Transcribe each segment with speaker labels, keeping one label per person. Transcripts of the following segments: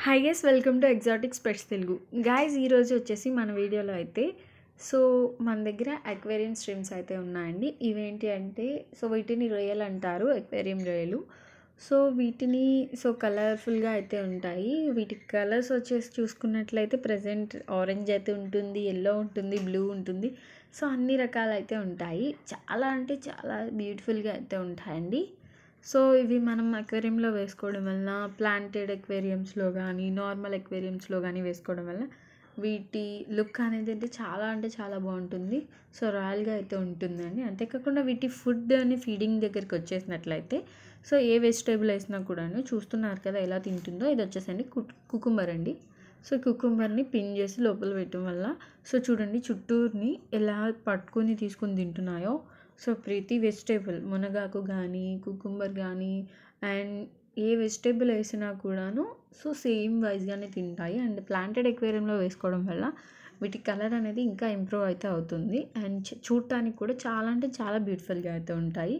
Speaker 1: Hi guys welcome to exotic specs Telugu guys ఈరోజు వచ్చేసి మన వీడియోలో అయితే మన దగ్గర అక్వేరియం స్ట్రీమ్స్ అయితే ఉన్నాయండి. ఇవేంటి అంటే వీటిని రొయ్యలు అంటారు, అక్వేరియం రొయ్యలు. వీటిని కలర్ఫుల్గా అయితే ఉంటాయి. వీటి కలర్స్ వచ్చేసి చూసుకున్నట్లయితే ప్రజెంట్ ఆరెంజ్ అయితే ఉంటుంది, ఎల్లో ఉంటుంది, బ్లూ ఉంటుంది. అన్ని రకాలు అయితే ఉంటాయి. చాలా అంటే చాలా బ్యూటిఫుల్గా అయితే ఉంటాయండి. ఇవి మనం అక్వేరియంలో వేసుకోవడం వలన ప్లాంటెడ్ అక్వేరియంస్లో కానీ నార్మల్ అక్వేరియంస్లో కానీ వేసుకోవడం వల్ల వీటి లుక్ అనేది అంటే చాలా బాగుంటుంది. రాయల్గా అయితే ఉంటుందండి. అంతేకాకుండా వీటి ఫుడ్ అని ఫీడింగ్ దగ్గరికి వచ్చేసినట్లయితే ఏ వెజిటేబుల్ వేసినా కూడాను చూస్తున్నారు కదా ఎలా తింటుందో. ఇది వచ్చేసండి కుకుంబర్ అండి. కుకుంబర్ని పిన్ చేసి లోపల పెట్టడం వల్ల చూడండి చుట్టూరిని ఎలా పట్టుకొని తీసుకొని తింటున్నాయో. ప్రతి వెజిటేబుల్ మునగాకు కానీ కుకుంబర్ కానీ అండ్ ఏ వెజిటేబుల్ వేసినా కూడాను సేమ్ వైజ్గానే తింటాయి. అండ్ ప్లాంటెడ్ ఎక్వేరియంలో వేసుకోవడం వల్ల వీటి కలర్ అనేది ఇంకా ఇంప్రూవ్ అయితే అవుతుంది. అండ్ చూడటానికి కూడా చాలా అంటే చాలా బ్యూటిఫుల్గా అయితే ఉంటాయి.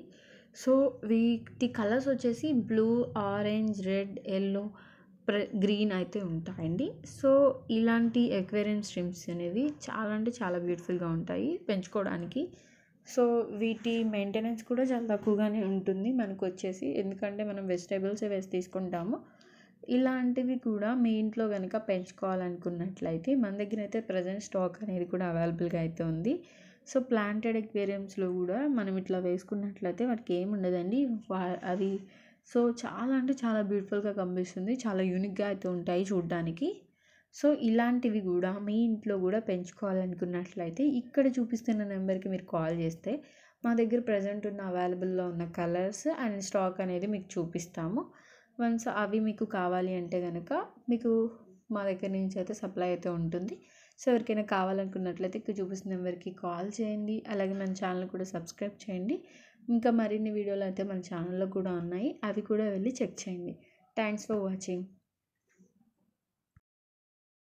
Speaker 1: వీటి కలర్స్ వచ్చేసి blue, orange, red, yellow, green అయితే ఉంటాయండి. ఇలాంటి ఎక్వేరియం స్ట్రీమ్స్ అనేవి చాలా అంటే చాలా బ్యూటిఫుల్గా ఉంటాయి పెంచుకోవడానికి. వీటి మెయింటెనెన్స్ కూడా చాలా తక్కువగానే ఉంటుంది మనకు వచ్చేసి, ఎందుకంటే మనం వెజిటేబుల్సే వేసి తీసుకుంటాము. ఇలాంటివి కూడా మీ ఇంట్లో కనుక పెంచుకోవాలనుకున్నట్లయితే మన దగ్గర అయితే ప్రజెంట్ స్టాక్ అనేది కూడా అవైలబుల్గా అయితే ఉంది. ప్లాంటెడ్ ఎక్వేరియంస్లో కూడా మనం ఇట్లా వేసుకున్నట్లయితే వాటికి ఏమి ఉండదండి. అవి చాలా అంటే చాలా బ్యూటిఫుల్గా కనిపిస్తుంది, చాలా యూనిక్గా అయితే ఉంటాయి చూడడానికి. ఇలాంటివి కూడా మీ ఇంట్లో కూడా పెంచుకోవాలనుకున్నట్లయితే ఇక్కడ చూపిస్తున్న నెంబర్కి మీరు కాల్ చేస్తే మా దగ్గర ప్రజెంట్ ఉన్న అవైలబుల్లో ఉన్న కలర్స్ అండ్ స్టాక్ అనేది మీకు చూపిస్తాము. వన్స్ అవి మీకు కావాలి అంటే కనుక మీకు మా దగ్గర నుంచి అయితే సప్లై అయితే ఉంటుంది. ఎవరికైనా కావాలనుకున్నట్లయితే ఇక్కడ చూపిస్తున్న నెంబర్కి కాల్ చేయండి. అలాగే మన ఛానల్ కూడా సబ్స్క్రైబ్ చేయండి. ఇంకా మరిన్ని వీడియోలు అయితే మన ఛానల్లో కూడా ఉన్నాయి, అవి కూడా వెళ్ళి చెక్ చేయండి. Thanks for watching.